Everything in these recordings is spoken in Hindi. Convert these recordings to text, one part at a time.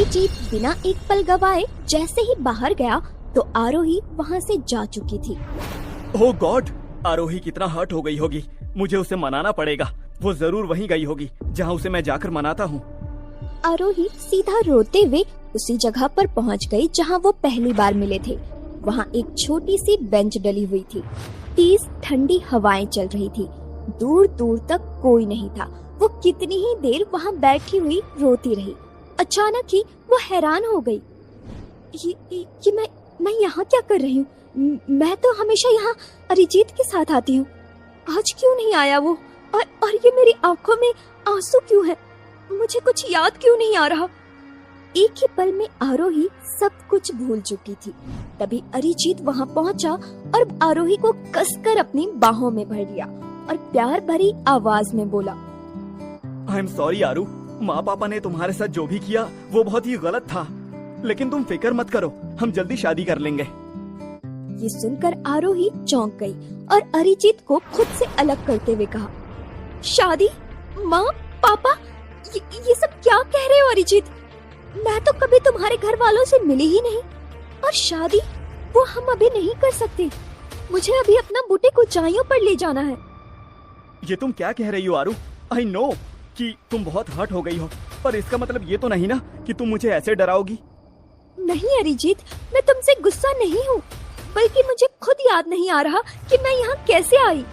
अरिजीत बिना एक पल गवाए जैसे ही बाहर गया तो आरोही वहाँ से जा चुकी थी। ओह गॉड, आरोही कितना हर्ट हो गई होगी। मुझे उसे मनाना पड़ेगा। वो जरूर वहीं गई होगी जहाँ उसे मैं जाकर मनाता हूँ। आरोही सीधा रोते हुए उसी जगह पर पहुँच गई जहाँ वो पहली बार मिले थे। वहाँ एक छोटी सी बेंच डली हुई थी। तेज ठंडी हवाएं चल रही थी। दूर दूर तक कोई नहीं था। वो कितनी ही देर वहाँ बैठी हुई रोती रही। अचानक ही वो हैरान हो गई। ये मैं यहाँ क्या कर रही हूँ? मैं तो हमेशा यहाँ अरिजीत के साथ आती हूँ। आज क्यों नहीं आया वो? और ये मेरी आंखों में आंसू क्यों है? मुझे कुछ याद क्यों नहीं आ रहा? एक ही पल में आरोही सब कुछ भूल चुकी थी। तभी अरिजीत वहाँ पहुँचा और आरोही को कसकर अपनी बाहों में भर लिया और प्यार भरी आवाज में बोला, आई एम सॉरी आरू। माँ पापा ने तुम्हारे साथ जो भी किया वो बहुत ही गलत था, लेकिन तुम फिक्र मत करो, हम जल्दी शादी कर लेंगे। ये सुनकर आरोही चौंक गई और अरिजीत को खुद से अलग करते हुए कहा, शादी? माँ पापा, ये सब क्या कह रहे हो अरिजीत? मैं तो कभी तुम्हारे घर वालों से मिली ही नहीं। और शादी वो हम अभी नहीं कर सकते। मुझे अभी अपना बुटीक ऊंचाइयों पर ले जाना है। ये तुम क्या कह रही हो आरू? आई नो कि तुम बहुत हर्ट हो गई हो, पर इसका मतलब ये तो नहीं ना कि तुम मुझे ऐसे डराओगी। नहीं अरिजीत, मैं तुमसे गुस्सा नहीं हूँ, बल्कि मुझे खुद याद नहीं आ रहा कि मैं यहाँ कैसे आई।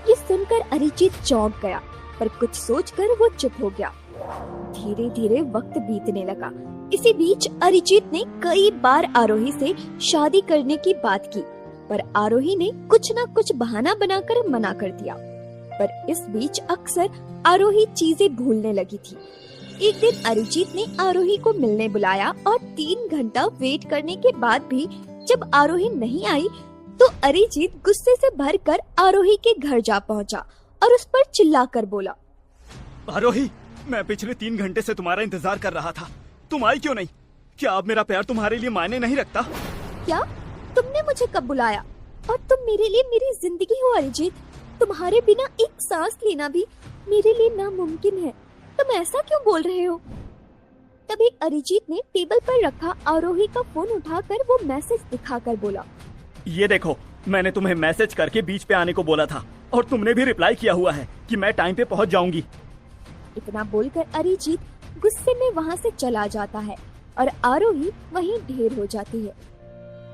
ये सुनकर अरिजीत चौंक गया, पर कुछ सोचकर वो चुप हो गया। धीरे धीरे वक्त बीतने लगा। इसी बीच अरिजीत ने कई बार आरोही से शादी करने की बात की, पर आरोही ने कुछ न कुछ बहाना बनाकर मना कर दिया। पर इस बीच अक्सर आरोही चीजें भूलने लगी थी। एक दिन अरिजीत ने आरोही को मिलने बुलाया और 3 घंटा वेट करने के बाद भी जब आरोही नहीं आई तो अरिजीत गुस्से से भरकर आरोही के घर जा पहुंचा और उस पर चिल्लाकर बोला, आरोही, मैं पिछले 3 घंटे से तुम्हारा इंतजार कर रहा था। तुम आई क्यों नहीं? क्या अब मेरा प्यार तुम्हारे लिए मायने नहीं रखता? क्या तुमने मुझे कब बुलाया? और तुम मेरे लिए मेरी जिंदगी हो अरिजीत। तुम्हारे बिना एक सांस लेना भी मेरे लिए नामुमकिन है। तुम ऐसा क्यों बोल रहे हो? तभी अरिजीत ने टेबल पर रखा आरोही का फोन उठाकर वो मैसेज दिखाकर बोला, ये देखो, मैंने तुम्हें मैसेज करके बीच पे आने को बोला था और तुमने भी रिप्लाई किया हुआ है कि मैं टाइम पे पहुंच जाऊंगी। इतना बोलकर अरिजीत गुस्से में वहाँ से चला जाता है और आरोही वहीं ढेर हो जाती है।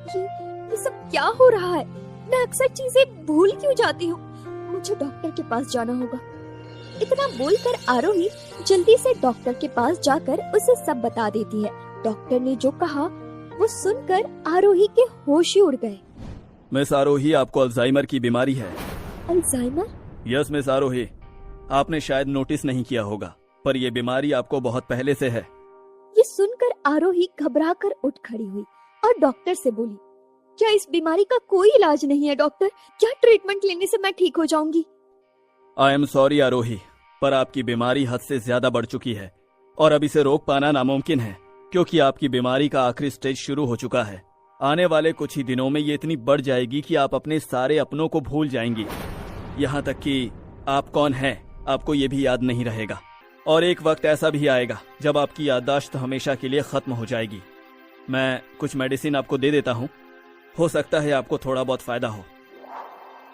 ये सब क्या हो रहा है? मैं अक्सर चीजें भूल क्यों जाती हूँ? मुझे डॉक्टर के पास जाना होगा। इतना बोलकर आरोही जल्दी से डॉक्टर के पास जाकर उसे सब बता देती है। डॉक्टर ने जो कहा वो सुनकर आरोही के होश ही उड़ गए। मिस आरोही, आपको अल्जाइमर की बीमारी है। अल्जाइमर? यस मिस आरोही, आपने शायद नोटिस नहीं किया होगा, पर यह बीमारी आपको बहुत पहले से है। ये सुनकर आरोही घबराकर उठ खड़ी हुई और डॉक्टर से बोली, क्या इस बीमारी का कोई इलाज नहीं है डॉक्टर? क्या ट्रीटमेंट लेने से मैं ठीक हो जाऊंगी? आई एम सॉरी आरोही, पर आपकी बीमारी हद से ज्यादा बढ़ चुकी है और अब इसे रोक पाना नामुमकिन है, क्योंकि आपकी बीमारी का आखिरी स्टेज शुरू हो चुका है। आने वाले कुछ ही दिनों में ये इतनी बढ़ जाएगी कि आप अपने सारे अपनों को भूल जाएंगी। यहाँ तक कि आप कौन हैं आपको ये भी याद नहीं रहेगा। और एक वक्त ऐसा भी आएगा जब आपकी याददाश्त हमेशा के लिए खत्म हो जाएगी। मैं कुछ मेडिसिन आपको दे देता हूँ, हो सकता है आपको थोड़ा बहुत फायदा हो।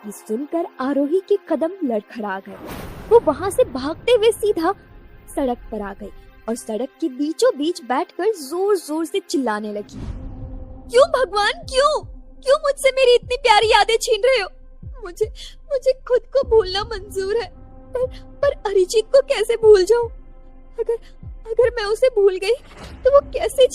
ये सुनकर आरोही के कदम लड़खड़ा गए। वो वहाँ से भागते हुए सीधा सड़क पर आ गई और सड़क के बीचों बीच बैठकर जोर जोर से चिल्लाने लगी, क्यों भगवान, क्यों मुझसे मेरी इतनी प्यारी यादें छीन रहे हो? मुझे खुद को भूलना मंजूर है, पर अरिजीत को कैसे भूल जाऊं? अगर मैं उसे भूल गई तो वो कैसे